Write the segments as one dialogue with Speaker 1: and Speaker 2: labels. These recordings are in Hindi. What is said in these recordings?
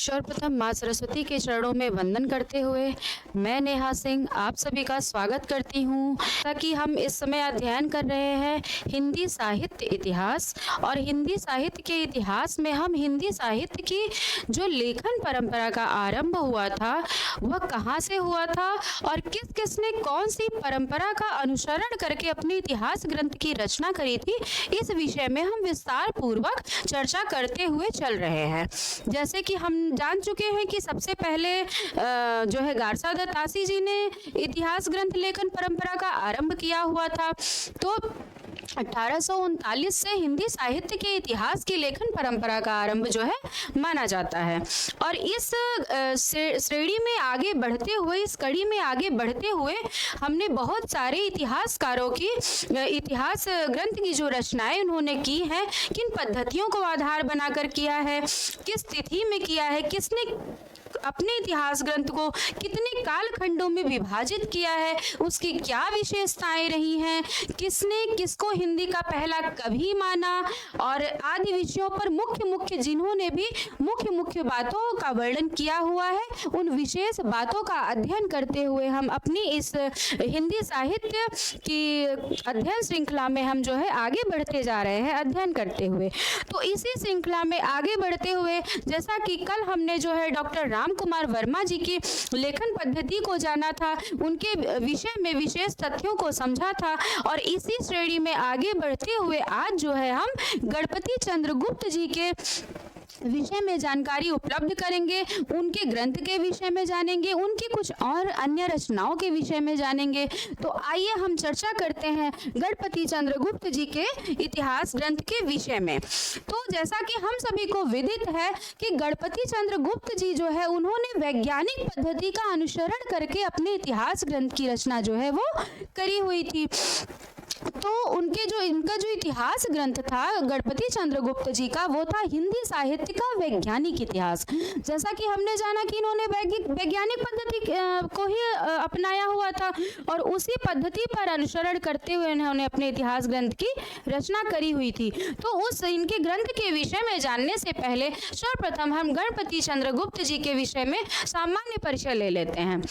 Speaker 1: सर्वप्रथम माँ सरस्वती के चरणों में वंदन करते हुए मैं नेहा सिंह आप सभी का स्वागत करती हूँ। ताकि हम इस समय अध्ययन कर रहे हैं हिंदी साहित्य इतिहास, और हिंदी साहित्य के इतिहास में हम हिंदी साहित्य की जो लेखन परंपरा का आरंभ हुआ था वह कहाँ से हुआ था और किस किसने कौन सी परंपरा का अनुसरण करके अपने इतिहास ग्रंथ की रचना करी थी, इस विषय में हम विस्तार पूर्वक चर्चा करते हुए चल रहे हैं। जैसे कि हम जान चुके हैं कि सबसे पहले जो है गारसा दत्तासी जी ने इतिहास ग्रंथ लेखन परंपरा का आरंभ किया हुआ था। तो 1839 से हिंदी साहित्य के इतिहास की लेखन परंपरा का आरंभ जो है माना जाता है। और इस श्रेणी में आगे बढ़ते हुए, इस कड़ी में आगे बढ़ते हुए हमने बहुत सारे इतिहासकारों की इतिहास ग्रंथ की जो रचनाएं उन्होंने की हैं, किन पद्धतियों को आधार बनाकर किया है, किस तिथि में किया है, किसने अपने इतिहास ग्रंथ को कितने कालखंडों में विभाजित किया है, उसकी क्या विशेषताएं रही हैं, किसने किसको हिंदी का पहला कवि माना, और आदि विषयों पर मुख्य जिन्होंने भी मुख्य बातों का वर्णन किया हुआ है, उन विशेष बातों का अध्ययन करते हुए हम अपनी इस हिंदी साहित्य की अध्ययन श्रृंखला में हम जो है आगे बढ़ते जा रहे हैं अध्ययन करते हुए। तो इसी श्रृंखला में आगे बढ़ते हुए जैसा कि कल हमने जो है डॉक्टर राम कुमार वर्मा जी की लेखन पद्धति को जाना था, उनके विषय में विशेष तथ्यों को समझा था, और इसी श्रेणी में आगे बढ़ते हुए आज जो है हम गणपति चंद्रगुप्त जी के विषय में जानकारी उपलब्ध करेंगे, उनके ग्रंथ के विषय में जानेंगे, उनकी कुछ और अन्य रचनाओं के विषय में जानेंगे। तो आइए हम चर्चा करते हैं गणपति चंद्रगुप्त जी के इतिहास ग्रंथ के विषय में। तो जैसा कि हम सभी को विदित है कि गणपति चंद्रगुप्त जी जो है उन्होंने वैज्ञानिक पद्धति का अनुसरण करके अपने इतिहास ग्रंथ की रचना जो है वो करी हुई थी। तो इनका जो इतिहास ग्रंथ था गणपति चंद्रगुप्त जी का, वो था हिंदी साहित्य का वैज्ञानिक इतिहास। जैसा कि हमने जाना कि इन्होंने वैज्ञानिक पद्धति को ही अपनाया हुआ था, और उसी पद्धति पर अनुसरण करते हुए इन्होंने अपने इतिहास ग्रंथ की रचना करी हुई थी। तो उस इनके ग्रंथ के विषय में जानने से पहले सर्वप्रथम हम गणपति चंद्रगुप्त जी के विषय में सामान्य परिचय ले लेते हैं।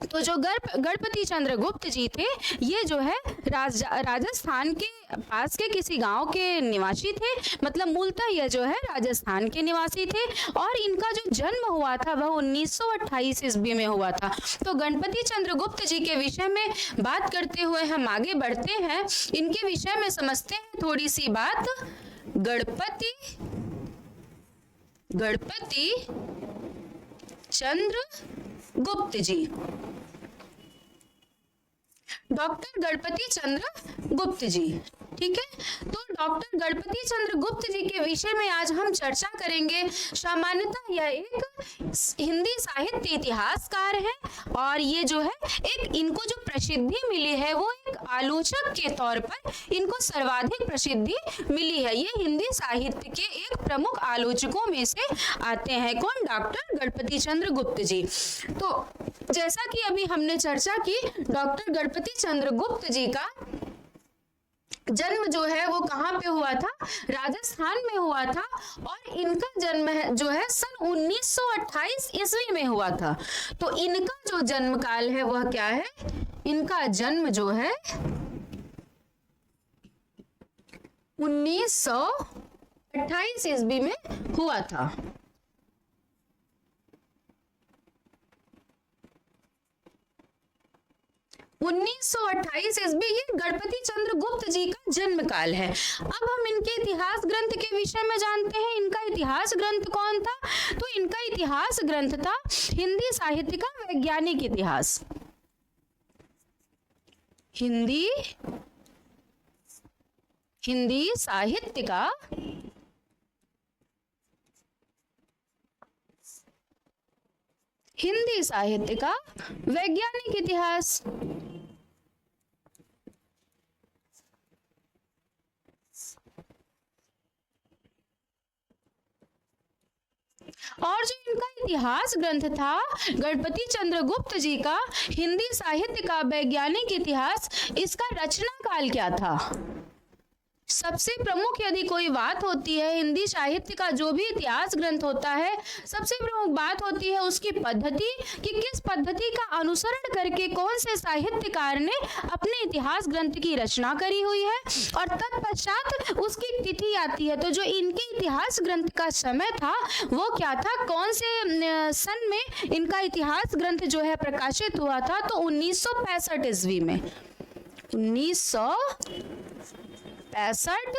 Speaker 1: तो जो गणपति चंद्रगुप्त जी थे, ये जो है राजस्थान के पास के किसी गांव के निवासी थे, मतलब मूलतः ये जो है राजस्थान के निवासी थे, और इनका जो जन्म हुआ था वह 1928 ईस्वी में हुआ था। तो गणपति चंद्रगुप्त जी के विषय में बात करते हुए हम आगे बढ़ते हैं, इनके विषय में समझते हैं थोड़ी सी बात। गणपति चंद्रगुप्त जी, डॉक्टर गणपति चंद्रगुप्त जी, ठीक है। तो डॉक्टर गणपति चंद्रगुप्त जी के विषय में आज हम चर्चा करेंगे। सामान्यतः यह एक हिंदी साहित्य इतिहासकार है, और ये जो है एक इनको जो प्रसिद्धि मिली है वो एक आलोचक के तौर पर इनको सर्वाधिक प्रसिद्धि मिली है। ये हिंदी साहित्य के एक प्रमुख आलोचकों में से आते हैं। कौन? डॉक्टर गणपति चंद्रगुप्त जी। तो जैसा कि अभी हमने चर्चा की, डॉक्टर गणपति चंद्रगुप्त जी का जन्म जो है वो कहाँ पे हुआ था? राजस्थान में हुआ था, और इनका जन्म है जो है सन 1928 ईस्वी में हुआ था। तो इनका जो जन्म काल है वह क्या है? इनका जन्म जो है 1928 ईस्वी में हुआ था। उन्नीस ईस्वी ये गणपति चंद्रगुप्त जी का जन्म काल है। अब हम इनके इतिहास ग्रंथ के विषय में जानते हैं। इनका इतिहास ग्रंथ कौन था? तो इनका इतिहास ग्रंथ था हिंदी साहित्य का वैज्ञानिक इतिहास। हिंदी साहित्य का वैज्ञानिक इतिहास। और जो इनका इतिहास ग्रंथ था गणपति चंद्रगुप्त जी का हिंदी साहित्य का वैज्ञानिक इतिहास, इसका रचना काल क्या था? सबसे प्रमुख यदि कोई बात होती है हिंदी साहित्य का, जो भी इतिहास ग्रंथ होता है, सबसे प्रमुख बात होती है उसकी पद्धति, कि किस पद्धति का अनुसरण करके कौन से साहित्यकार ने अपने इतिहास ग्रंथ की रचना करी हुई है, और तत्पश्चात उसकी तिथि आती है। तो जो इनके इतिहास ग्रंथ का समय था वो क्या था, कौन से सन में इनका इतिहास ग्रंथ जो है प्रकाशित हुआ था, तो 1965 ईस्वी में, 1965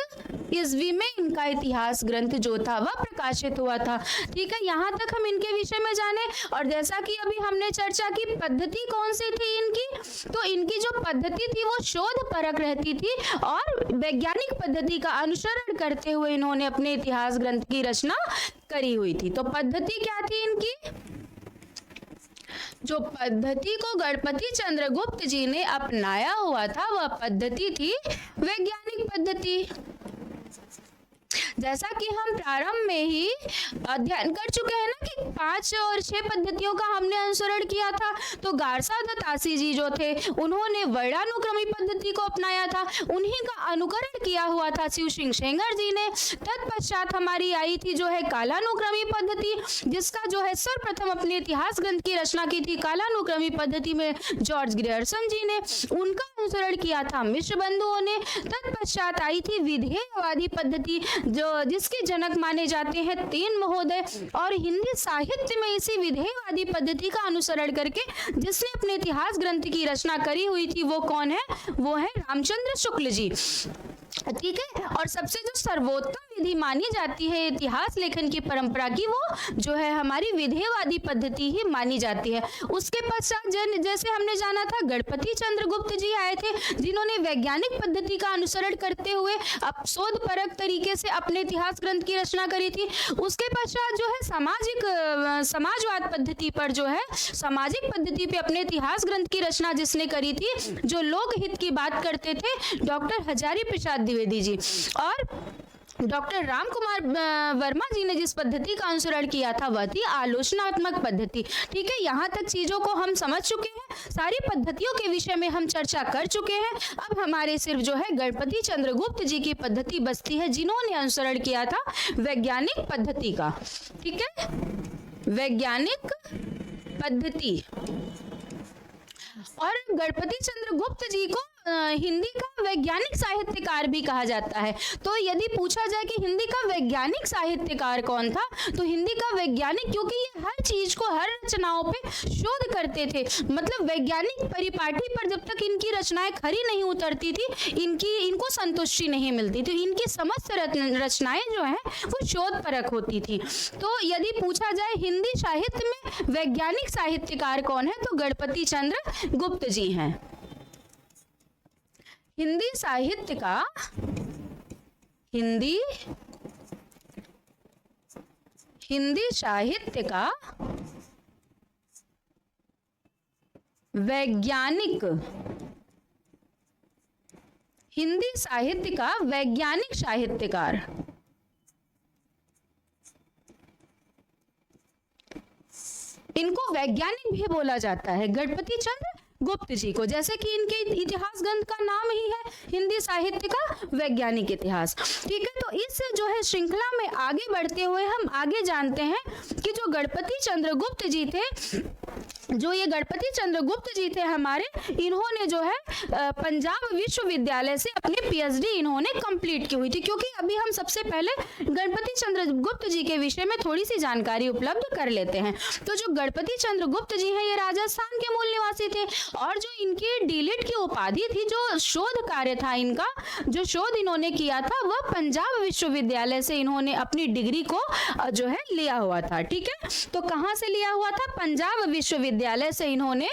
Speaker 1: ईस्वी में इनका इतिहास ग्रंथ जो था वह प्रकाशित हुआ था। ठीक है, यहाँ तक हम इनके विषय में जाने। और जैसा कि अभी हमने चर्चा की, पद्धति कौन सी थी इनकी, तो इनकी जो पद्धति थी वो शोध परक रहती थी और वैज्ञानिक पद्धति का अनुसरण करते हुए इन्होंने अपने इतिहास ग्रंथ की रचना करी हुई थी। तो पद्धति क्या थी इनकी, जो पद्धति को गणपति चंद्रगुप्त जी ने अपनाया हुआ था वह पद्धति थी वैज्ञानिक पद्धति। जैसा कि हम प्रारंभ में ही अध्ययन कर चुके हैं ना कि 5 और 6 पद्धतियों का हमने अनुसरण किया था। तो गारसा दत्तासी जी जो थे उन्होंने वर्णानुक्रमी पद्धति को अपनाया था, उन्हीं का अनुकरण किया हुआ था शिव सिंह सेंगर जी ने। तत्पश्चात हमारी आई थी जो है कालानुक्रमी पद्धति, जिसका जो है सर्वप्रथम अपने इतिहास ग्रंथ की रचना की थी कालानुक्रमी पद्धति में जॉर्ज ग्रियर्सन जी ने, उनका अनुसरण किया था मिश्र बंधुओं ने। तत्पश्चात आई थी विधेयवादी पद्धति, जो जिसके जनक माने जाते हैं तीन महोदय, और हिंदी साहित्य में इसी विधेयवादी पद्धति का अनुसरण करके जिसने अपने इतिहास ग्रंथ की रचना करी हुई थी वो कौन है, वो है रामचंद्र शुक्ल जी। ठीक है, और सबसे जो सर्वोत्तम विधि मानी जाती है इतिहास लेखन की परंपरा की, वो जो है हमारी विधेयवादी पद्धति ही मानी जाती है। उसके पश्चात जैसे हमने जाना था गणपति चंद्रगुप्त जी आए थे, जिन्होंने वैज्ञानिक पद्धति का अनुसरण करते हुए अब शोध परक तरीके से अपने इतिहास ग्रंथ की रचना करी थी। उसके पश्चात जो है समाजवाद पद्धति पर, जो है सामाजिक पद्धति पे अपने इतिहास ग्रंथ की रचना जिसने करी थी, जो लोकहित की बात करते थे, डॉक्टर हजारी प्रसाद द्विवेदी जी। और डॉक्टर राम कुमार वर्मा जी ने जिस पद्धति का अनुसरण किया था वह थी आलोचनात्मक पद्धति। ठीक है, यहाँ तक चीजों को हम समझ चुके हैं, सारी पद्धतियों के विषय में हम चर्चा कर चुके हैं। अब हमारे सिर्फ जो है गणपति चंद्रगुप्त जी की पद्धति बचती है, जिन्होंने अनुसरण किया था वैज्ञानिक पद्धति का। ठीक है, वैज्ञानिक पद्धति। और गणपति चंद्रगुप्त जी को हिंदी का वैज्ञानिक साहित्यकार भी कहा जाता है। तो यदि पूछा जाए कि हिंदी का वैज्ञानिक साहित्यकार कौन था, तो हिंदी का वैज्ञानिक, क्योंकि ये हर चीज को, हर रचनाओं पे शोध करते थे, मतलब वैज्ञानिक परिपाटी पर जब तक इनकी रचनाएं खरी नहीं उतरती थी, इनको संतुष्टि नहीं मिलती थी। इनकी समस्त रचनाएं जो है वो शोध परक होती थी। तो यदि पूछा जाए हिंदी साहित्य में वैज्ञानिक साहित्यकार कौन है, तो गणपति चंद्रगुप्त जी हैं। हिंदी साहित्य का वैज्ञानिक, हिंदी साहित्य का वैज्ञानिक साहित्यकार, इनको वैज्ञानिक भी बोला जाता है, गणपति चंद्र गुप्त जी को। जैसे कि इनके इतिहास ग्रंथ का नाम ही है हिंदी साहित्य का वैज्ञानिक इतिहास। ठीक है, तो इस जो है श्रृंखला में आगे बढ़ते हुए हम आगे जानते हैं कि जो गणपति चंद्रगुप्त जी थे, जो ये गणपति चंद्रगुप्त जी थे हमारे, इन्होंने जो है पंजाब विश्वविद्यालय से अपनी पीएचडी इन्होंने कंप्लीट की हुई थी। क्योंकि अभी हम सबसे पहले गणपति चंद्रगुप्त जी के विषय में थोड़ी सी जानकारी उपलब्ध कर लेते हैं। तो जो गणपति चंद्रगुप्त जी हैं ये राजस्थान के मूल निवासी थे, और जो इनकी डीलिट की उपाधि थी, जो शोध कार्य था इनका, जो शोध इन्होंने किया था, वह पंजाब विश्वविद्यालय से इन्होंने अपनी डिग्री को जो है लिया हुआ था। ठीक है, तो कहाँ से लिया हुआ था, पंजाब विश्वविद्यालय से इन्होंने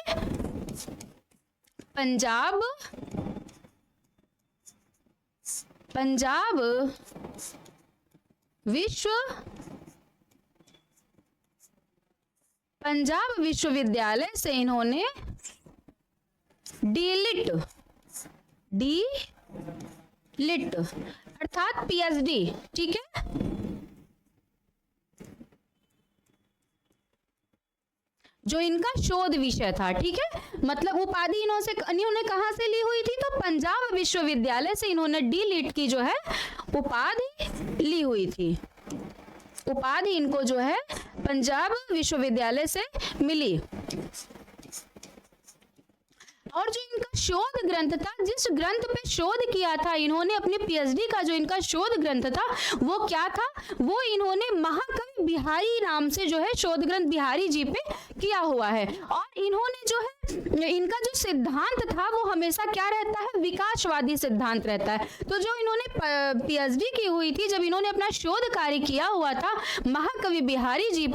Speaker 1: पंजाब विश्वविद्यालय से इन्होंने डीलिट अर्थात पीएचडी। ठीक है, जो इनका शोध विषय था। ठीक है, मतलब उपाधि इन्होंने कहाँ से ली हुई थी, तो पंजाब विश्वविद्यालय से इन्होंने डी.लिट की जो है उपाधि ली हुई थी। उपाधि इनको जो है पंजाब विश्वविद्यालय से मिली। और जो इनका शोध ग्रंथ था, जिस ग्रंथ पे शोध किया था इन्होंने, अपने पीएचडी का जो इनका शोध ग्रंथ था वो क्या था, वो इन्होंने महाकवि बिहारी नाम से जो है शोध ग्रंथ बिहारी जी पे किया हुआ है। और इन्होंने जो है इनका जो सिद्धांत था वो हमेशा क्या रहता है, विकासवादी सिद्धांत रहता है। तो जो इन्होंने पीएचडी की हुई थी, जब इन्होंने अपना शोध कार्य किया हुआ था महाकवि बिहारी जी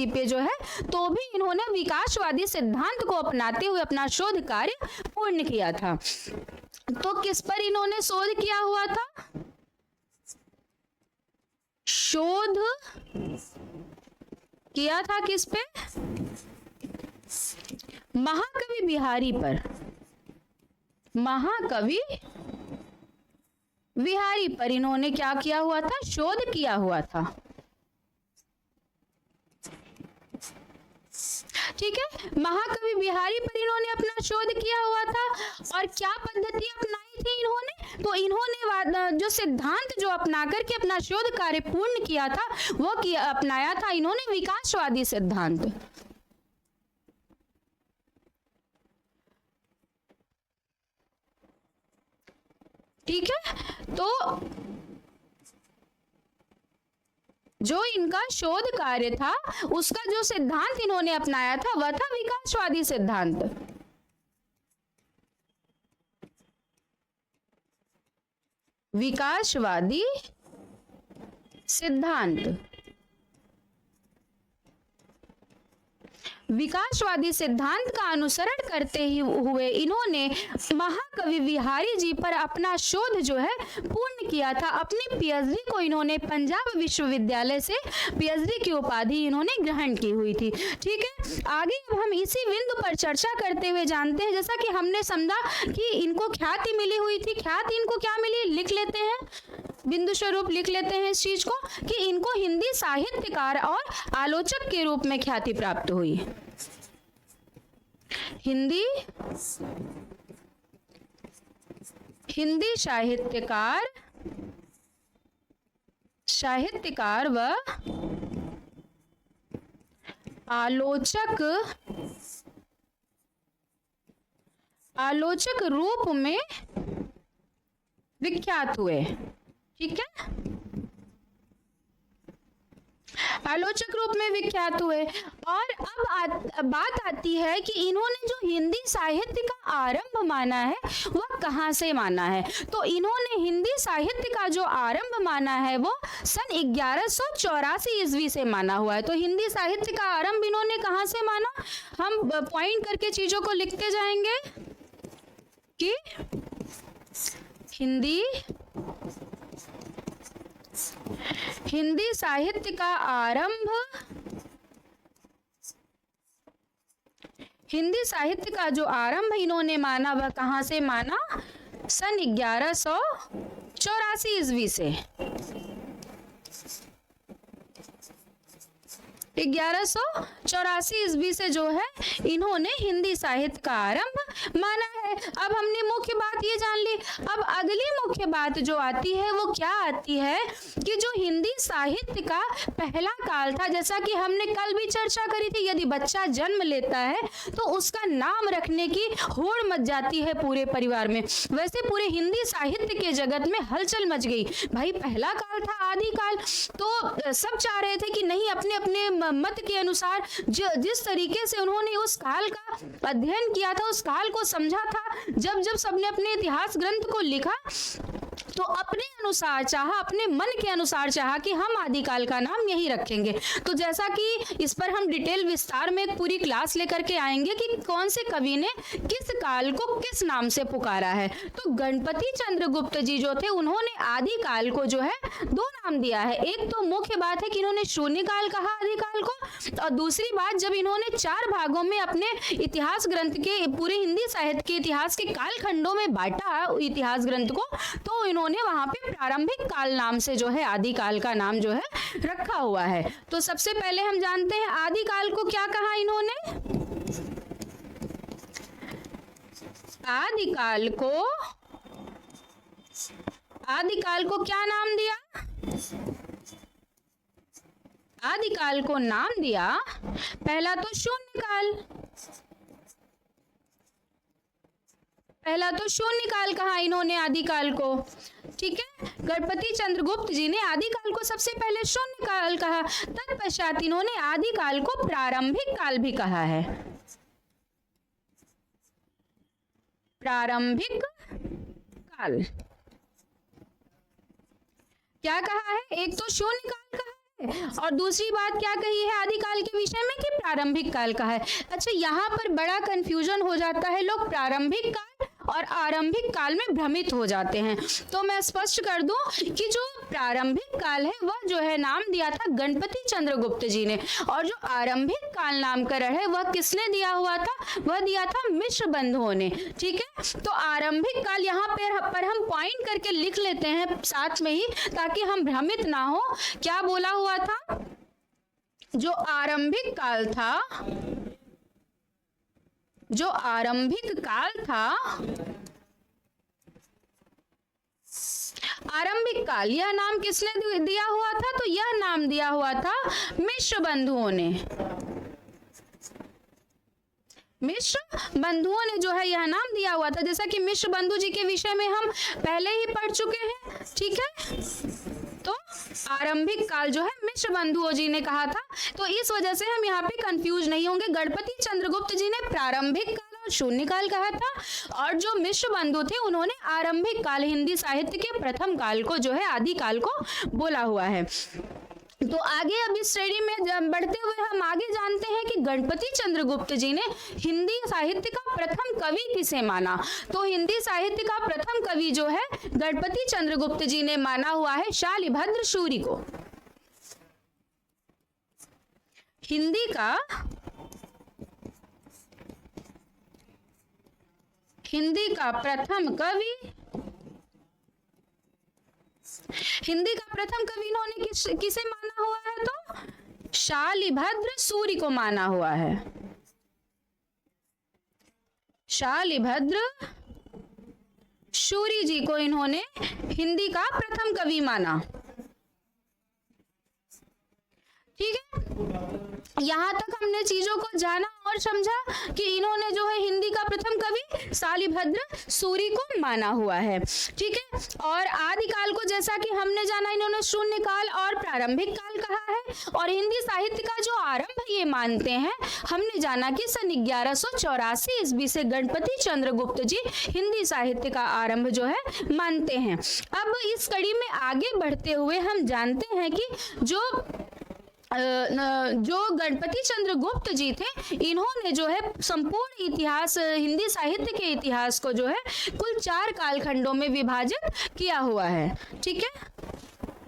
Speaker 1: पे जो है, तो भी इन्होंने विकासवादी सिद्धांत को अपनाते हुए अपना शोध कार्य पूर्ण किया था। तो किस पर इन्होंने शोध किया हुआ था? शोध किया था किस पे? महाकवि बिहारी पर। महाकवि बिहारी पर इन्होंने क्या किया हुआ था? शोध किया हुआ था। ठीक है, महाकवि बिहारी पर इन्होंने अपना शोध किया हुआ था। और क्या पद्धति अपनाई थी इन्होंने? तो इन्होंने जो सिद्धांत जो अपना करके अपना शोध कार्य पूर्ण किया था वो अपनाया था इन्होंने विकासवादी सिद्धांत। ठीक है, तो जो इनका शोध कार्य था उसका जो सिद्धांत इन्होंने अपनाया था वह था विकासवादी सिद्धांत। विकासवादी सिद्धांत। विकासवादी सिद्धांत का अनुसरण करते हुए इन्होंने महाकवि बिहारी जी पर अपना शोध जो है पूर्ण किया था। अपनी पीएचडी को इन्होंने पंजाब विश्वविद्यालय से पीएचडी की उपाधि इन्होंने ग्रहण की हुई थी। ठीक है, आगे अब हम इसी बिंदु पर चर्चा करते हुए जानते हैं, जैसा कि हमने समझा कि इनको ख्याति मिली हुई थी। ख्याति इनको क्या मिली, लिख लेते हैं, बिंदु स्वरूप लिख लेते हैं इस चीज को, कि इनको हिंदी साहित्यकार और आलोचक के रूप में ख्याति प्राप्त हुई। हिंदी साहित्यकार व आलोचक रूप में विख्यात हुए। ठीक है, आलोचक रूप में विख्यात हुए। और अब बात आती है कि इन्होंने जो हिंदी साहित्य का आरंभ माना है वह कहाँ से माना है। तो इन्होंने हिंदी साहित्य का जो आरंभ माना है वो सन 1184 ईस्वी से माना हुआ है। तो हिंदी साहित्य का आरंभ इन्होंने कहाँ से माना, हम पॉइंट करके चीजों को लिखते जाएंगे कि हिंदी साहित्य का आरंभ, हिंदी साहित्य का जो आरंभ इन्होंने माना वह कहाँ से माना, सन 1184 ईस्वी से। 1184 ईस्वी से जो है इन्होंने हिंदी साहित्य का आरंभ माना है। अब हमने मुख्य बात ये जान ली। अब अगली मुख्य बात जो आती है वो क्या आती है कि जो हिंदी साहित्य का पहला काल था, जैसा कि हमने कल भी चर्चा करी थी, यदि बच्चा जन्म लेता है तो उसका नाम रखने की होड़ मच जाती है पूरे परिवार में। वैसे पूरे हिंदी साहित्य के जगत में हलचल मच गई। भाई पहला काल था, आदि काल, तो सब चाह रहे थे कि नहीं, अपने अपने मत के अनुसार जिस तरीके से उन्होंने उस काल का अध्ययन किया था, उस काल को समझा था, जब जब सबने अपने इतिहास ग्रंथ को लिखा तो अपने अनुसार चाहा, अपने मन के अनुसार चाहा कि हम आदिकाल का नाम यही रखेंगे। तो जैसा कि इस पर हम डिटेल विस्तार में एक पूरी क्लास लेकर के आएंगे कि कौन से कवि ने किस काल को किस नाम से पुकारा है। तो गणपति चंद्रगुप्त जी जो थे उन्होंने आदिकाल को जो है दो नाम दिया है। एक तो मुख्य बात है कि इन्होंने शून्यकाल कहा आदिकाल को, और दूसरी बात जब इन्होंने 4 भागों में अपने इतिहास ग्रंथ के, पूरे हिंदी साहित्य के इतिहास के कालखंडों में बांटा इतिहास ग्रंथ को, तो इन्होंने वहां पे प्रारंभिक काल नाम से जो है आदिकाल का नाम जो है रखा हुआ है। तो सबसे पहले हम जानते हैं आदिकाल को क्या कहा इन्होंने। आदिकाल को आदिकाल को क्या नाम दिया? आदिकाल को नाम दिया पहला तो शून्यकाल, पहला तो शून्यकाल कहा इन्होंने आदिकाल को। ठीक है, गणपति चंद्रगुप्त जी ने आदिकाल को सबसे पहले शून्यकाल कहा, तत्पश्चात इन्होंने आदिकाल को प्रारंभिक काल भी कहा है। प्रारंभिक काल क्या कहा है? एक तो शून्यकाल कहा है और दूसरी बात क्या कही है आदिकाल के विषय में कि प्रारंभिक काल का है। अच्छा, यहाँ पर बड़ा कंफ्यूजन हो जाता है, लोग प्रारंभिक काल और आरंभिक काल में भ्रमित हो जाते हैं। तो मैं स्पष्ट कर दूं कि जो प्रारंभिक काल है वह जो है नाम दिया था गणपति चंद्रगुप्त जी ने, और जो आरंभिक काल नामकरण है वह किसने दिया हुआ था? वह दिया था मिश्र बंधुओं ने। ठीक है, तो आरंभिक काल यहाँ पर हम पॉइंट करके लिख लेते हैं साथ में ही, ताकि हम भ्रमित ना हो। क्या बोला हुआ था? जो आरंभिक काल था, जो आरंभिक काल था, आरंभिक काल, यह नाम किसने दिया हुआ था? तो यह नाम दिया हुआ था मिश्र बंधुओं ने। मिश्र बंधुओं ने जो है यह नाम दिया हुआ था, जैसा कि मिश्र बंधु जी के विषय में हम पहले ही पढ़ चुके हैं। ठीक है, तो आरंभिक काल जो है मिश्र बंधुओं जी ने कहा था, तो इस वजह से हम यहाँ पे कंफ्यूज नहीं होंगे। गणपति चंद्रगुप्त जी ने प्रारंभिक काल और शून्यकाल कहा था, और जो मिश्र बंधु थे उन्होंने आरंभिक काल, हिंदी साहित्य के प्रथम काल को जो है आदिकाल को बोला हुआ है। तो आगे अब इस श्रेणी में बढ़ते हुए हम आगे जानते हैं कि गणपति चंद्रगुप्त जी ने हिंदी साहित्य का प्रथम कवि किसे माना। तो हिंदी साहित्य का प्रथम कवि जो है गणपति चंद्रगुप्त जी ने माना हुआ है शालिभद्र सूरि को। हिंदी का प्रथम कवि, हिंदी का प्रथम कवि इन्होंने किसे माना हुआ है? तो शालिभद्र सूरि को माना हुआ है। शालिभद्र सूरि जी को इन्होंने हिंदी का प्रथम कवि माना। ठीक है, यहां तक हमने चीजों को जाना और समझा कि इन्होंने जो है हिंदी का प्रथम कवि शालिभद्र सूरि को माना हुआ है। ठीक है, और आदिकाल को जैसा कि हमने जाना इन्होंने शून्यकाल और प्रारंभिक काल कहा है, और हिंदी साहित्य का जो आरंभ ये मानते हैं, हमने जाना कि सन 1184 ईस्वी से गणपति चंद्रगुप्त जी हिंदी साहित्य का आरंभ जो है मानते हैं। अब इस कड़ी में आगे बढ़ते हुए हम जानते हैं कि जो गणपति चंद्रगुप्त जी थे, इन्होंने जो है संपूर्ण इतिहास, हिंदी साहित्य के इतिहास को जो है कुल 4 कालखंडों में विभाजित किया हुआ है। ठीक है,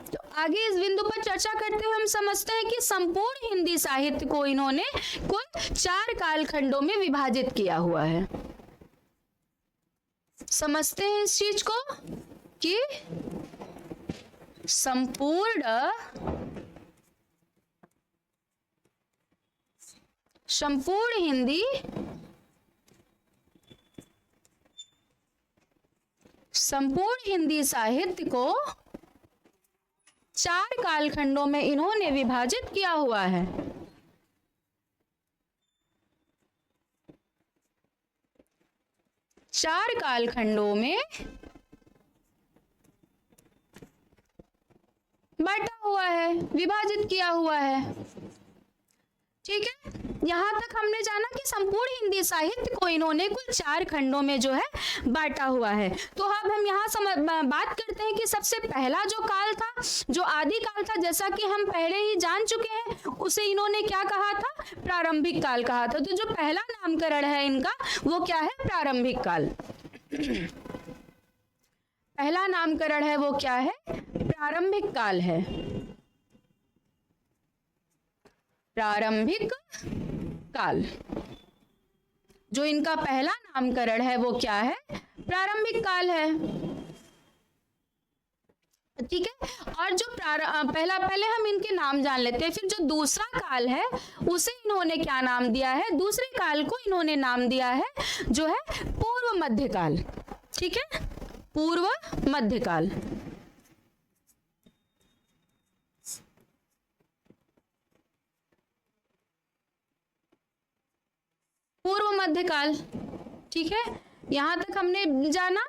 Speaker 1: तो आगे इस बिंदु पर चर्चा करते हुए हम समझते हैं कि संपूर्ण हिंदी साहित्य को इन्होंने कुल 4 कालखंडों में विभाजित किया हुआ है। समझते हैं इस चीज को कि संपूर्ण हिंदी साहित्य को 4 कालखंडों में इन्होंने विभाजित किया हुआ है। चार कालखंडों में बांटा हुआ है, विभाजित किया हुआ है। ठीक है, यहाँ तक हमने जाना कि संपूर्ण हिंदी साहित्य को इन्होंने कुल 4 खंडों में जो है बांटा हुआ है। तो अब हम यहाँ बात करते हैं कि सबसे पहला जो काल था, जो आदि काल था, जैसा कि हम पहले ही जान चुके हैं, उसे इन्होंने क्या कहा था? प्रारंभिक काल कहा था। तो जो पहला नामकरण है इनका वो क्या है? प्रारंभिक काल। पहला नामकरण है वो क्या है? प्रारंभिक काल है। प्रारंभिक काल जो इनका पहला नामकरण है वो क्या है? प्रारंभिक काल है। ठीक है, और जो पहले हम इनके नाम जान लेते हैं। फिर जो दूसरा काल है उसे इन्होंने क्या नाम दिया है? दूसरे काल को इन्होंने नाम दिया है जो है पूर्व मध्य काल। ठीक है, पूर्व मध्यकाल। पूर्व मध्यकाल, ठीक है। यहां तक हमने जाना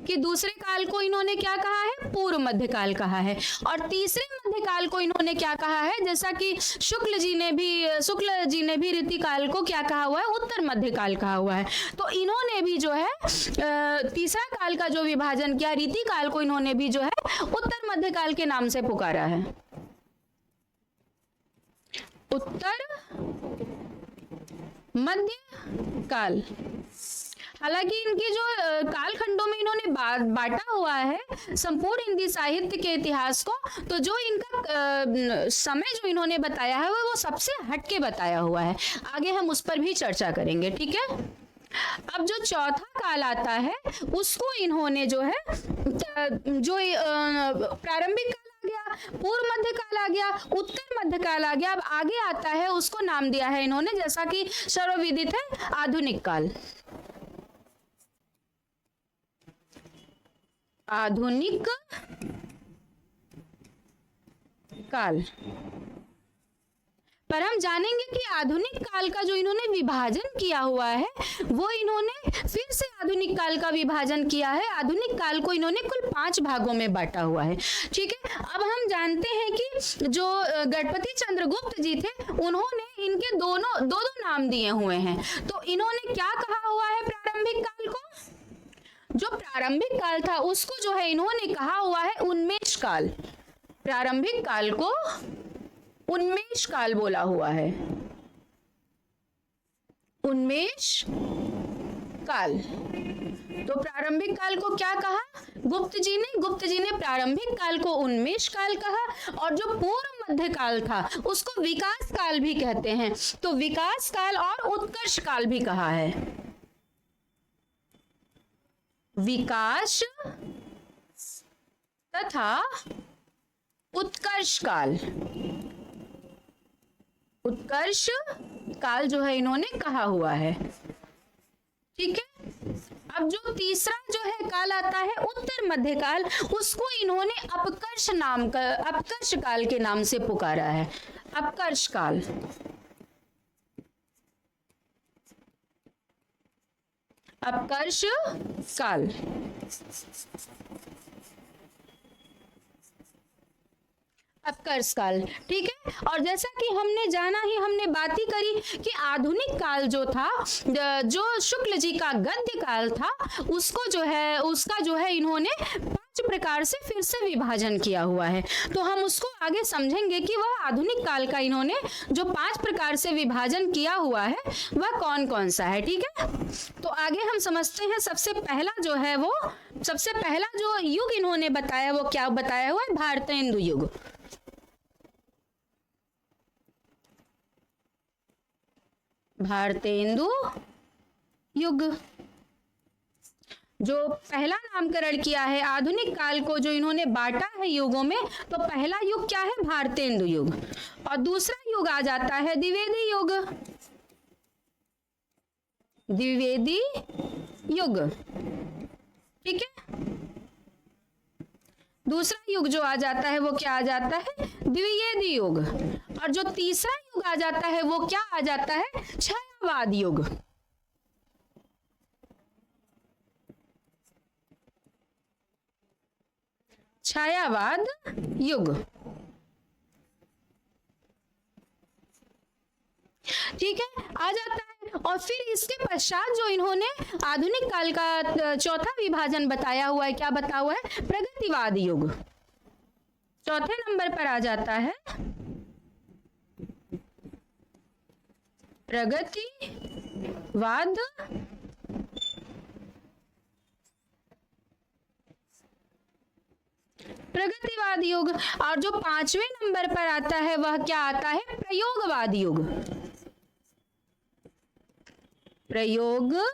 Speaker 1: कि दूसरे काल को इन्होंने क्या कहा है, पूर्व मध्यकाल कहा है, और तीसरे मध्यकाल को इन्होंने क्या कहा है, जैसा कि शुक्ल जी ने भी रीति काल को क्या कहा हुआ है, उत्तर मध्यकाल कहा हुआ है। तो इन्होंने भी जो है तीसरा काल का जो विभाजन किया, रीति काल को इन्होंने भी जो है उत्तर मध्यकाल के नाम से पुकारा है। उत्तर मध्य काल। हालांकि इनके जो कालखंडों में इन्होंने बांटा हुआ है संपूर्ण हिंदी साहित्य के इतिहास को, तो जो इनका समय जो इन्होंने बताया है वो सबसे हटके बताया हुआ है। आगे हम उस पर भी चर्चा करेंगे, ठीक है। अब जो चौथा काल आता है उसको इन्होंने जो है जो प्रारंभिक काल आ गया, पूर्व मध्य काल आ गया, उत्तर मध्य काल आ गया, अब आगे आता है उसको नाम दिया है इन्होंने, जैसा कि सर्वविदित है, आधुनिक काल। आधुनिक काल पर हम जानेंगे कि आधुनिक काल का जो इन्होंने विभाजन किया हुआ है वो इन्होंने फिर से आधुनिक काल का विभाजन किया है। आधुनिक काल को इन्होंने कुल 5 भागों में बांटा हुआ है, ठीक है। अब हम जानते हैं कि जो गणपति चंद्रगुप्त जी थे उन्होंने इनके दो नाम दिए हुए हैं। तो इन्होंने क्या कहा हुआ है प्रारंभिक काल को, जो प्रारंभिक काल था उसको जो है इन्होंने कहा हुआ है उन्मेष काल। प्रारंभिक काल को उन्मेष काल बोला हुआ है, उन्मेष काल। तो प्रारंभिक काल को क्या कहा गुप्त जी ने प्रारंभिक काल को उन्मेष काल कहा, और जो पूर्व मध्य काल था उसको विकास काल भी कहते हैं। तो विकास काल और उत्कर्ष काल भी कहा है। विकास तथा उत्कर्ष काल, उत्कर्ष काल जो है इन्होंने कहा हुआ है, ठीक है। अब जो तीसरा जो है काल आता है उत्तर मध्य काल, उसको इन्होंने अपकर्ष काल के नाम से पुकारा है, अपकर्ष काल। अपकर्ष काल। अपकर्ष काल, ठीक है। और जैसा कि हमने बात ही करी कि आधुनिक काल जो था, जो शुक्ल जी का गद्य काल था, उसका जो है इन्होंने 5 प्रकार से फिर से विभाजन किया हुआ है। तो हम उसको आगे समझेंगे कि वह आधुनिक काल का इन्होंने जो 5 प्रकार से विभाजन किया हुआ है वह कौन कौन सा है, ठीक है। तो आगे हम समझते हैं। सबसे पहला जो युग इन्होंने बताया वो क्या बताया हुआ है, भारतेंदु युग। भारतेंदु युग जो पहला नामकरण किया है आधुनिक काल को, जो इन्होंने बांटा है युगों में, तो पहला युग क्या है, भारतेंदु युग। और दूसरा युग आ जाता है द्विवेदी युग। द्विवेदी युग, ठीक है। दूसरा युग जो आ जाता है वो क्या आ जाता है, द्विवेदी युग। और जो तीसरा युग आ जाता है वो क्या आ जाता है, छायावाद युग। छायावाद युग, ठीक है, आ जाता है। और फिर इसके पश्चात जो इन्होंने आधुनिक काल का चौथा विभाजन बताया हुआ है, क्या बताया हुआ है, प्रगतिवाद युग। चौथे नंबर पर आ जाता है प्रगतिवाद युग। और जो 5वें नंबर पर आता है वह क्या आता है, प्रयोगवाद युग। प्रयोगवाद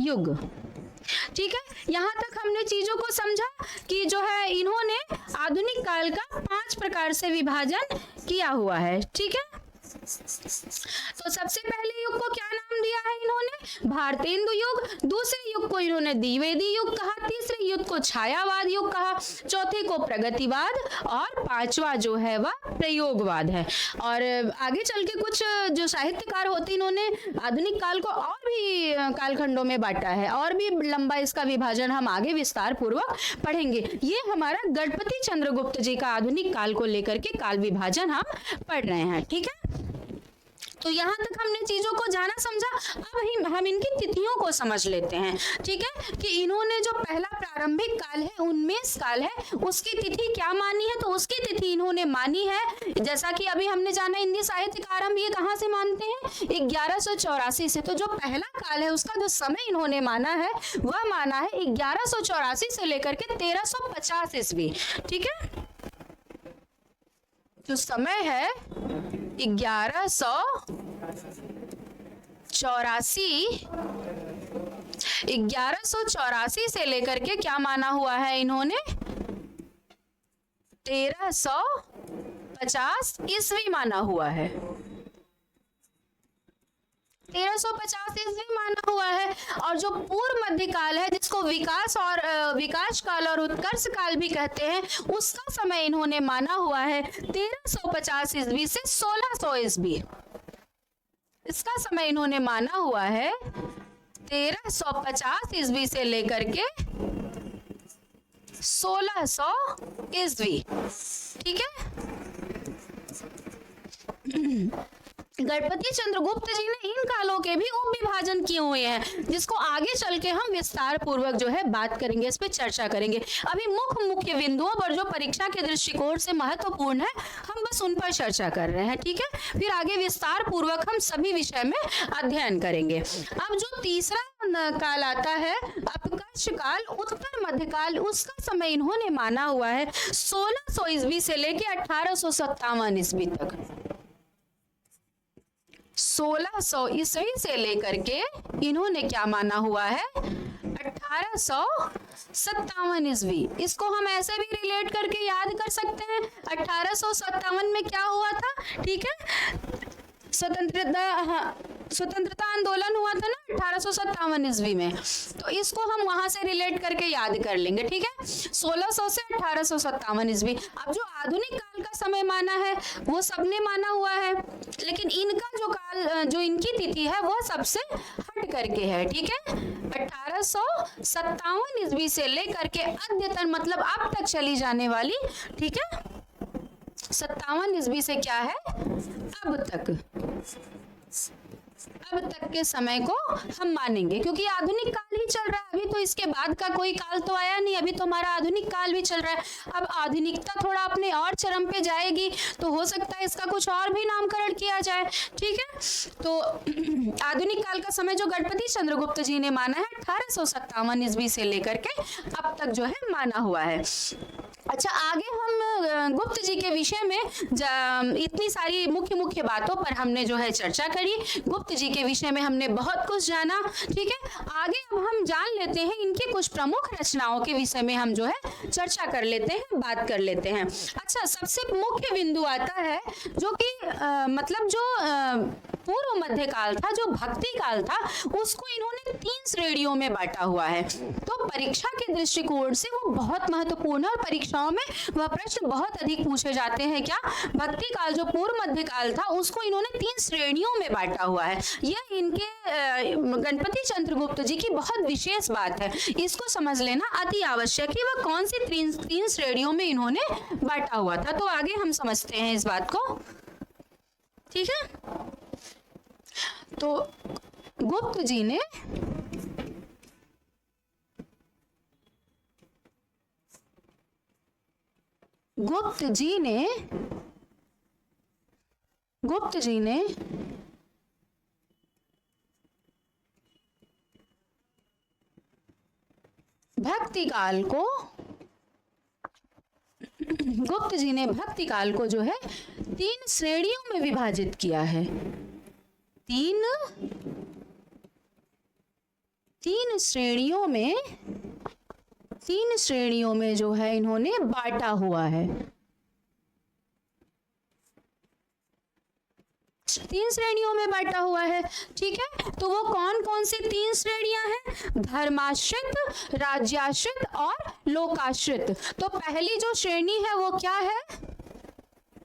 Speaker 1: युग, ठीक है। यहां तक हमने चीजों को समझा कि जो है इन्होंने आधुनिक काल का 5 प्रकार से विभाजन किया हुआ है, ठीक है। तो सबसे पहले युग को क्या नाम दिया है इन्होंने? भारतेंदु युग। दूसरे युग को इन्होंने द्विवेदी युग कहा, तीसरे युग को छायावाद युग कहा, चौथे को प्रगतिवाद और पांचवा जो है वह प्रयोगवाद है। और आगे चल के कुछ जो साहित्यकार होते हैं इन्होंने आधुनिक काल को और भी कालखंडों में बांटा है, और भी लंबा इसका विभाजन हम आगे विस्तार पूर्वक पढ़ेंगे। ये हमारा गणपति चंद्रगुप्त जी का आधुनिक काल को लेकर के काल विभाजन हम पढ़ रहे हैं। ठीक है, तो यहाँ तक हमने चीजों को जाना समझा। अब हम इनकी तिथियों को समझ लेते हैं। ठीक है, कि इन्होंने जो पहला प्रारंभिक काल है, उन्मेष काल है, उसकी तिथि क्या मानी है? तो उसकी तिथि इन्होंने मानी है, जैसा कि अभी हमने जाना हिंदी साहित्य का आरंभ ये कहाँ से मानते हैं? 1184 से। तो जो पहला काल है उसका जो समय इन्होंने माना है वह माना है 1184 से लेकर के 1350 ईस्वी। ठीक है, जो समय है 1184 से लेकर के क्या माना हुआ है इन्होंने? 1350 ईस्वी माना हुआ है। 1350 ईस्वी माना हुआ है। और जो पूर्व मध्यकाल है, जिसको विकास काल और उत्कर्ष काल भी कहते हैं, उसका समय इन्होंने माना हुआ है 1350 ईस्वी से 1600 ईस्वी। इसका समय इन्होंने माना हुआ है 1350 ईस्वी से लेकर के 1600 ईस्वी। ठीक है, गणपति चंद्रगुप्त जी ने इन कालों के भी उप विभाजन किए हुए हैं, जिसको आगे चल के हम विस्तार पूर्वक जो है बात करेंगे, इस पे चर्चा करेंगे। अभी मुख्य बिंदुओं पर जो परीक्षा के दृष्टिकोण से महत्वपूर्ण है, हम बस उन पर चर्चा कर रहे हैं। ठीक है, फिर आगे विस्तार पूर्वक हम सभी विषय में अध्ययन करेंगे। अब जो तीसरा काल आता है अपकर्ष काल, उत्तर मध्यकाल, उसका समय इन्होंने माना हुआ है 1600 ईस्वी से लेके 1857 ईस्वी तक। 1600 ईस्वी से लेकर के इन्होंने क्या माना हुआ है? 1857 ईस्वी। इसको हम ऐसे भी रिलेट करके याद कर सकते हैं। 1857 में क्या हुआ था? ठीक है, स्वतंत्रता आंदोलन हुआ था ना 1857 ईस्वी में, तो इसको हम वहां से रिलेट करके याद कर लेंगे। ठीक है, 1600 से 1857 ईस्वी। अब जो आधुनिक काल का समय माना है वो सबने माना हुआ है, लेकिन इनका जो काल, जो इनकी तिथि है वो सबसे हट करके है। ठीक है, 1857 ईस्वी से लेकर के अद्यतन, मतलब अब तक चली जाने वाली, ठीक है, 57 ईस्वी से क्या है, अब तक के समय को हम मानेंगे, क्योंकि आधुनिक काल ही चल रहा है अभी, तो इसके बाद का कोई काल तो आया नहीं, अभी तो हमारा आधुनिक काल भी चल रहा है। अब आधुनिकता थोड़ा अपने और चरम पे जाएगी, तो हो सकता है इसका कुछ और भी नामकरण किया जाए। ठीक है, तो आधुनिक काल का समय जो गणपति चंद्रगुप्त जी ने माना है 1857 ईस्वी से लेकर के अब तक जो है माना हुआ है। अच्छा, आगे हम गुप्त जी के विषय में इतनी सारी मुख्य बातों पर हमने जो है चर्चा करी। गुप्त जी के विषय में हमने बहुत कुछ जाना। ठीक है, आगे अब हम जान लेते हैं इनके कुछ प्रमुख रचनाओं के विषय में, हम जो है चर्चा कर लेते हैं, बात कर लेते हैं। अच्छा, सबसे मुख्य बिंदु आता है जो कि मतलब जो पूर्व मध्य काल था, जो भक्ति काल था, उसको इन्होंने 3 श्रेणियों में बांटा हुआ है। तो परीक्षा के दृष्टिकोण से वो बहुत महत्वपूर्ण है और परीक्षाओं में वह प्रश्न बहुत अधिक पूछे जाते हैं। क्या? भक्ति काल जो पूर्व मध्य काल था उसको इन्होंने 3 श्रेणियों में बांटा हुआ है। यह इनके गणपति चंद्रगुप्त जी की बहुत विशेष बात है, इसको समझ लेना अति आवश्यक है। वह कौन सी 3 श्रेणियों में इन्होंने बांटा हुआ था, तो आगे हम समझते हैं इस बात को। ठीक है, तो गुप्त जी ने भक्ति काल को जो है 3 श्रेणियों में विभाजित किया है। तीन श्रेणियों में जो है इन्होंने बांटा हुआ है। तीन श्रेणियों में बांटा हुआ है। ठीक है, तो वो कौन कौन सी तीन श्रेणियां हैं? धर्माश्रित, राज्याश्रित और लोकाश्रित। तो पहली जो श्रेणी है वो क्या है?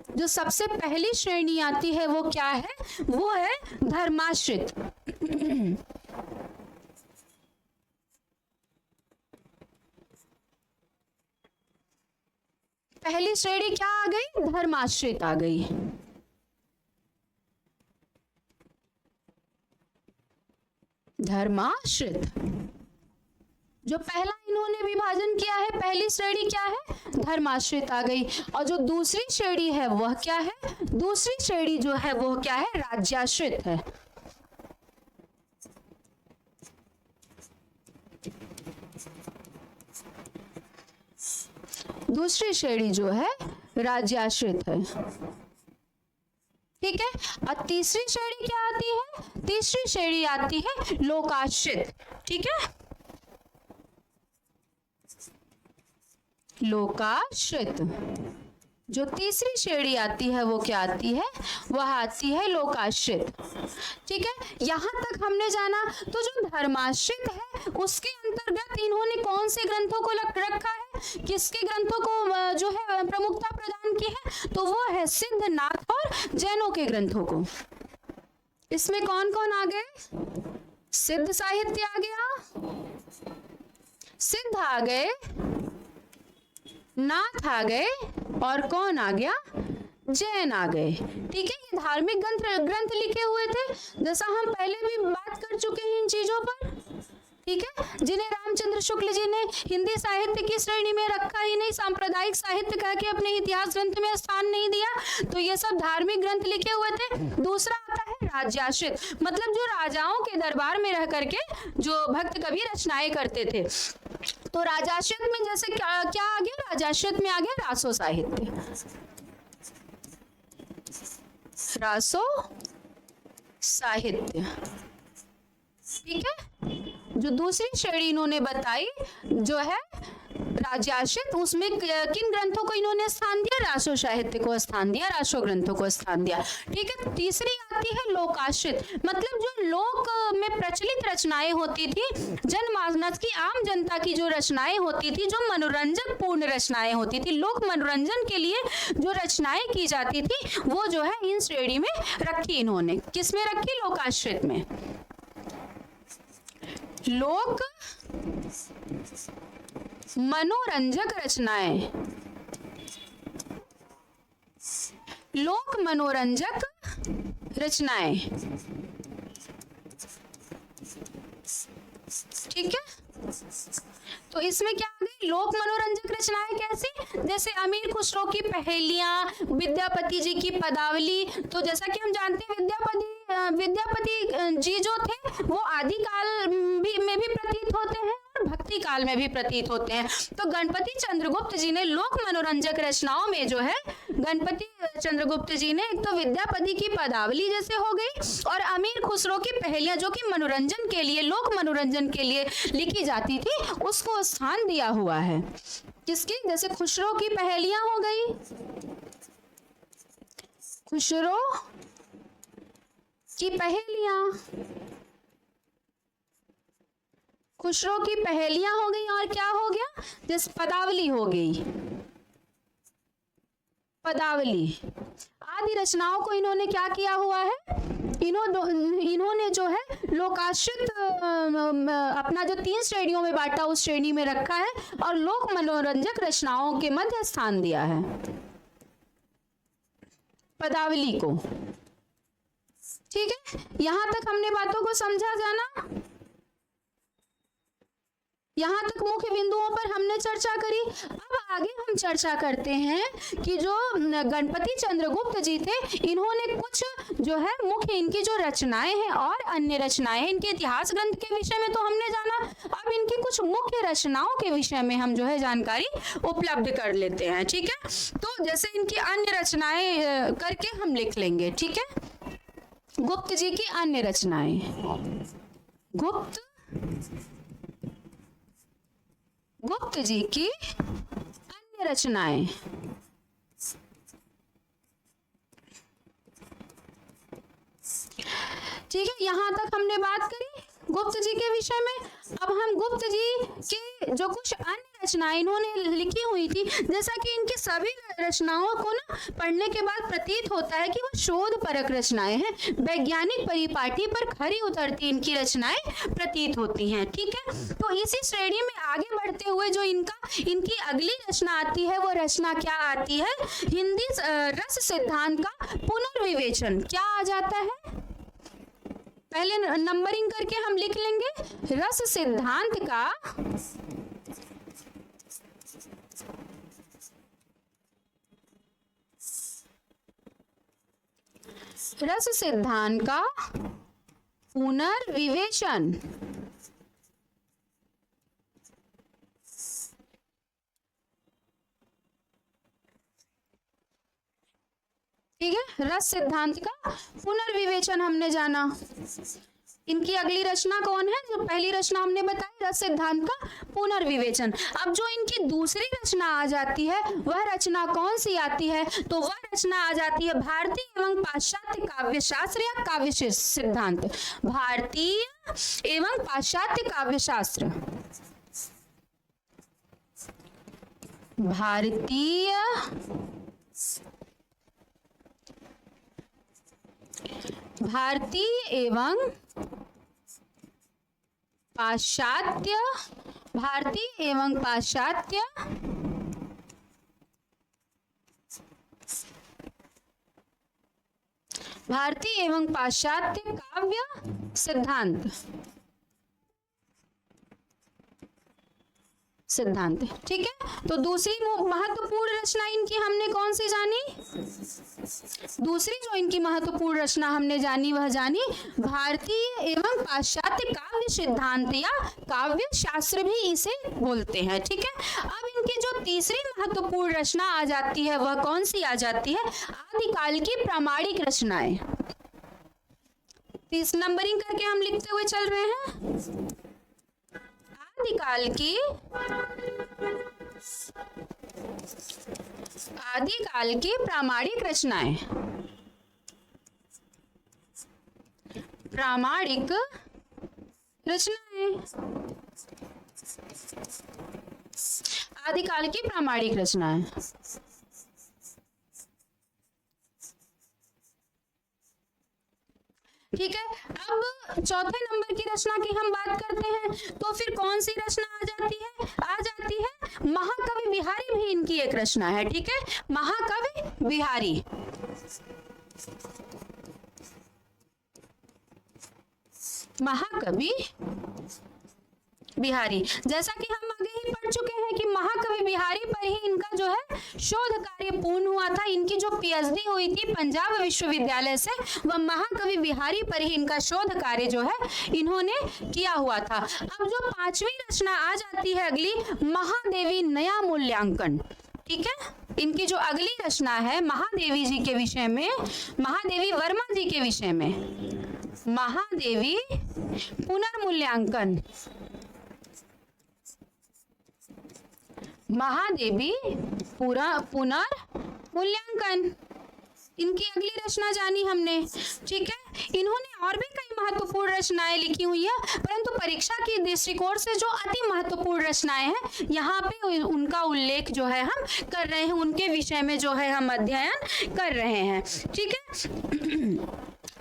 Speaker 1: जो सबसे पहली श्रेणी आती है वो क्या है? वो है धर्माश्रित। पहली श्रेणी क्या आ गई? धर्माश्रित आ गई। धर्माश्रित। जो पहला इन्होंने विभाजन किया है, पहली श्रेणी क्या है? धर्माश्रित आ गई। और जो दूसरी श्रेणी है वह क्या है? दूसरी श्रेणी जो है वो क्या है? राज्याश्रित है। दूसरी श्रेणी जो है राज्याश्रित है। ठीक है, और तीसरी श्रेणी क्या आती है? तीसरी श्रेणी आती है लोकाश्रित। ठीक है, लोकाश्रित। जो तीसरी श्रेणी आती है वो क्या आती है? वह आती है लोकाश्रित। ठीक है, यहां तक हमने जाना। तो जो धर्माश्रित है उसके अंतर्गत इन्होंने कौन से ग्रंथों को रखा है? किसके ग्रंथों को जो है प्रमुखता प्रदान की है? तो वो है सिद्धनाथ और जैनों के ग्रंथों को। इसमें कौन कौन आ गए? सिद्ध साहित्य आ गया, सिद्ध आ गए, नाथ आ गए, और कौन आ गया? जैन आ गए। ठीक है, ये धार्मिक ग्रंथ लिखे हुए थे, जैसा हम पहले भी बात कर चुके हैं इन चीजों पर। ठीक है, जिन्हें रामचंद्र शुक्ल जी ने हिंदी साहित्य की श्रेणी में रखा ही नहीं, सांप्रदायिक साहित्य कह के अपने इतिहास ग्रंथ में स्थान नहीं दिया, तो ये सब धार्मिक ग्रंथ लिखे हुए थे। दूसरा आता है राज्याश्रित, मतलब जो राजाओं के दरबार में रह करके जो भक्त कवि रचनाएं करते थे। तो राजाश्रित में जैसे क्या क्या आ गया? राजाश्रित में आ गया रासो साहित्य। रासो साहित्य। ठीक है, जो दूसरी श्रेणी इन्होंने बताई जो है राज्याश्रित, उसमें किन ग्रंथों को इन्होंने स्थान दिया? रासो साहित्य को स्थान दिया, रासो ग्रंथों को स्थान दिया। ठीक है, तीसरी आती है लोकाश्रित, मतलब जो लोक में प्रचलित रचनाएं होती थी, जनमानस की, आम जनता की जो रचनाएं होती थी, जो मनोरंजक पूर्ण रचनाएं होती थी, लोक मनोरंजन के लिए जो रचनाएं की जाती थी, वो जो है इन श्रेणी में रखी इन्होंने। किसमें रखी? लोकाश्रित में। लोक मनोरंजक रचनाएं, लोक मनोरंजक रचनाएं। ठीक है, तो इसमें क्या आ गई? लोक मनोरंजक रचनाएं कैसी? जैसे अमीर खुसरो की पहेलियां, विद्यापति जी की पदावली। तो जैसा कि हम जानते हैं विद्यापति जी जो थे वो आदि काल में भी प्रतीत होते हैं और भक्ति काल में भी प्रतीत होते हैं। तो गणपति चंद्रगुप्त जी ने लोक मनोरंजक रचनाओं में जो है, गणपति चंद्रगुप्त जी ने एक तो विद्यापति की पदावली जैसे हो गई, और अमीर खुसरो की पहेलियां जो कि मनोरंजन के लिए, लोक मनोरंजन के लिए लिखी जाती थी, उसको स्थान दिया हुआ है। किसकी? जैसे खुसरो की पहेलियां हो गई, खुसरो की पहेलियां, खुसरो की पहेलियां हो गई, और क्या हो गया? जैसे पदावली हो गई, पदावली आदि रचनाओं को इन्होंने क्या किया हुआ है? इन्होंने जो है लोकाश्रित अपना जो तीन श्रेणियों में बांटा उस श्रेणी में रखा है, और लोक मनोरंजक रचनाओं के मध्य स्थान दिया है पदावली को। ठीक है, यहां तक हमने बातों को समझा जाना। यहाँ तक मुख्य बिंदुओं पर हमने चर्चा करी। अब आगे हम चर्चा करते हैं कि जो गणपति चंद्रगुप्त जी थे, इन्होंने कुछ जो है मुख्य इनकी जो रचनाएं हैं और अन्य रचनाएं, इनके इतिहास ग्रंथ के विषय में तो हमने जाना। अब इनकी कुछ मुख्य रचनाओं के विषय में हम जो है जानकारी उपलब्ध कर लेते हैं। ठीक है, तो जैसे इनकी अन्य रचनाएं करके हम लिख लेंगे। ठीक है, गुप्त जी की अन्य रचनाएं, गुप्त जी की अन्य रचनाएं। ठीक है, यहाँ तक हमने बात करी गुप्त जी के विषय में। अब हम गुप्त जी के जो कुछ अन्य रचनाएं इन्होंने लिखी हुई थी, जैसा कि इनकी सभी रचनाओं को ना पढ़ने के बाद प्रतीत होता है कि वह शोध परक रचनाएं हैं, वैज्ञानिक परिपाटी पर खरी उतरती इनकी रचनाएं प्रतीत होती हैं। ठीक है, तो इसी श्रेणी में आगे बढ़ते हुए जो इनकी अगली रचना आती है, वो रचना क्या आती है? हिंदी रस सिद्धांत का पुनर्विवेचन। क्या आ जाता है? पहले नंबरिंग करके हम लिख लेंगे। रस सिद्धांत का पुनर्विवेचन। ठीक है, रस सिद्धांत का पुनर्विवेचन हमने जाना। इनकी अगली रचना कौन है? जो पहली रचना हमने बताई, रस सिद्धांत का पुनर्विवेचन। अब जो इनकी दूसरी रचना आ जाती है, वह रचना कौन सी आती है? तो वह रचना आ जाती है भारतीय एवं पाश्चात्य काव्य शास्त्र या काव्य सिद्धांत। भारतीय एवं पाश्चात्य काव्य शास्त्र। भारतीय एवं पाश्चात्य, भारतीय एवं पाश्चात्य काव्य सिद्धांत। ठीक है, तो दूसरी महत्वपूर्ण रचना इनकी हमने कौन सी जानी? दूसरी जो इनकी महत्वपूर्ण रचना हमने जानी, वह जानी भारतीय एवं पाश्चात्य काव्य सिद्धांत या काव्य शास्त्र भी इसे बोलते हैं। ठीक है, अब इनकी जो तीसरी महत्वपूर्ण रचना आ जाती है, वह कौन सी आ जाती है? आदिकाल की प्रामाणिक रचनाएं। 30 नंबरिंग करके हम लिखते हुए चल रहे हैं। आदिकाल की प्रामाणिक रचनाएं। प्रामाणिक रचनाएं, आदिकाल की प्रामाणिक रचनाएं। ठीक है, अब चौथे नंबर की रचना की हम बात करते हैं, तो फिर कौन सी रचना आ जाती है? महाकवि बिहारी भी इनकी एक रचना है। ठीक है, महाकवि बिहारी। महाकवि बिहारी, जैसा कि हम आगे ही पढ़ चुके हैं कि महाकवि बिहारी पर ही इनका जो है शोध कार्य पूर्ण हुआ था। इनकी जो पीएचडी हुई थी पंजाब विश्वविद्यालय से, वह महाकवि बिहारी पर ही इनका शोध कार्य जो है इन्होंने किया हुआ था। अब जो पांचवी रचना आ जाती है अगली, महादेवी नया मूल्यांकन। ठीक है, इनकी जो अगली रचना है महादेवी जी के विषय में, महादेवी वर्मा जी के विषय में, महादेवी पुनर्मूल्यांकन। महादेवी पुनर्मूल्यांकन इनकी अगली रचना जानी हमने। ठीक है, इन्होंने और भी कई महत्वपूर्ण रचनाएं लिखी हुई है, परंतु परीक्षा की दृष्टिकोण से जो अति महत्वपूर्ण रचनाएं हैं, यहाँ पे उनका उल्लेख जो है हम कर रहे हैं, उनके विषय में जो है हम अध्ययन कर रहे हैं। ठीक है,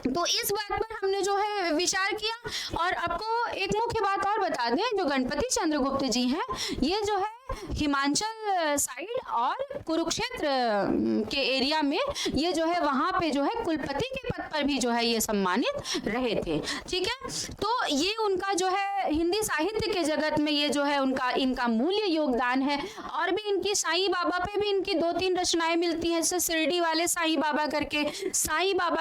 Speaker 1: तो इस बात पर हमने जो है विचार किया। और आपको एक मुख्य बात और बता दें, जो गणपति चंद्रगुप्त जी हैं, ये जो है हिमाचल साइड और कुरुक्षेत्र के एरिया में ये जो है वहां पे जो है कुलपति के पद पर भी जो है ये सम्मानित रहे थे। ठीक है, तो ये उनका जो है हिंदी साहित्य के जगत में ये जो है इनका मूल्य योगदान है। और भी इनकी साईं बाबा पे भी इनकी 2-3 रचनाएं मिलती हैं, जैसे शिरडी वाले साईं बाबा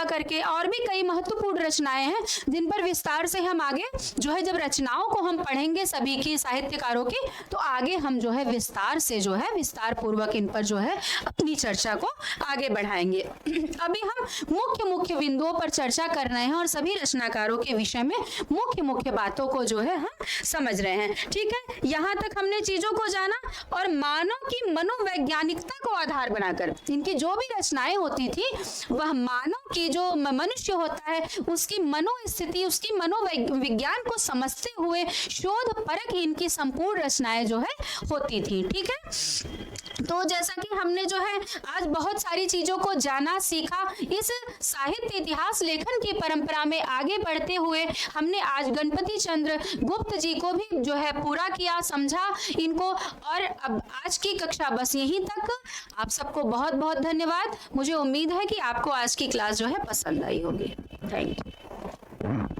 Speaker 1: करके और भी कई महत्वपूर्ण रचनाएं हैं, जिन पर विस्तार से हम आगे जो है जब रचनाओं को हम पढ़ेंगे सभी की साहित्यकारों की, तो आगे हम जो है विस्तार पूर्वक इन पर जो है अपनी चर्चा को आगे बढ़ाएंगे। अभी हम मुख्य बिंदुओं पर चर्चा कर रहे हैं और सभी रचनाकारों के विषय में मुख्य बातों को जो है हम समझ रहे हैं। ठीक है, यहाँ तक हमने चीजों को जाना और मानव की मनोवैज्ञानिकता को आधार बनाकर इनकी जो भी रचनाएं होती थी, वह मानव की जो मनुष्य होता है उसकी मनोस्थिति, उसकी मनोविज्ञान को समझते हुए शोध परख इनकी संपूर्ण रचनाएं जो है होती थी। ठीक है, तो जैसा कि हमने जो है आज बहुत सारी चीजों को जाना सीखा, इस साहित्य इतिहास लेखन की परंपरा में आगे बढ़ते हुए हमने आज गणपति चंद्र गुप्त जी को भी जो है पूरा किया, समझा इनको। और अब आज की कक्षा बस यहीं तक। आप सबको बहुत बहुत धन्यवाद। मुझे उम्मीद है कि आपको आज की क्लास जो है पसंद आई होगी। Thank you.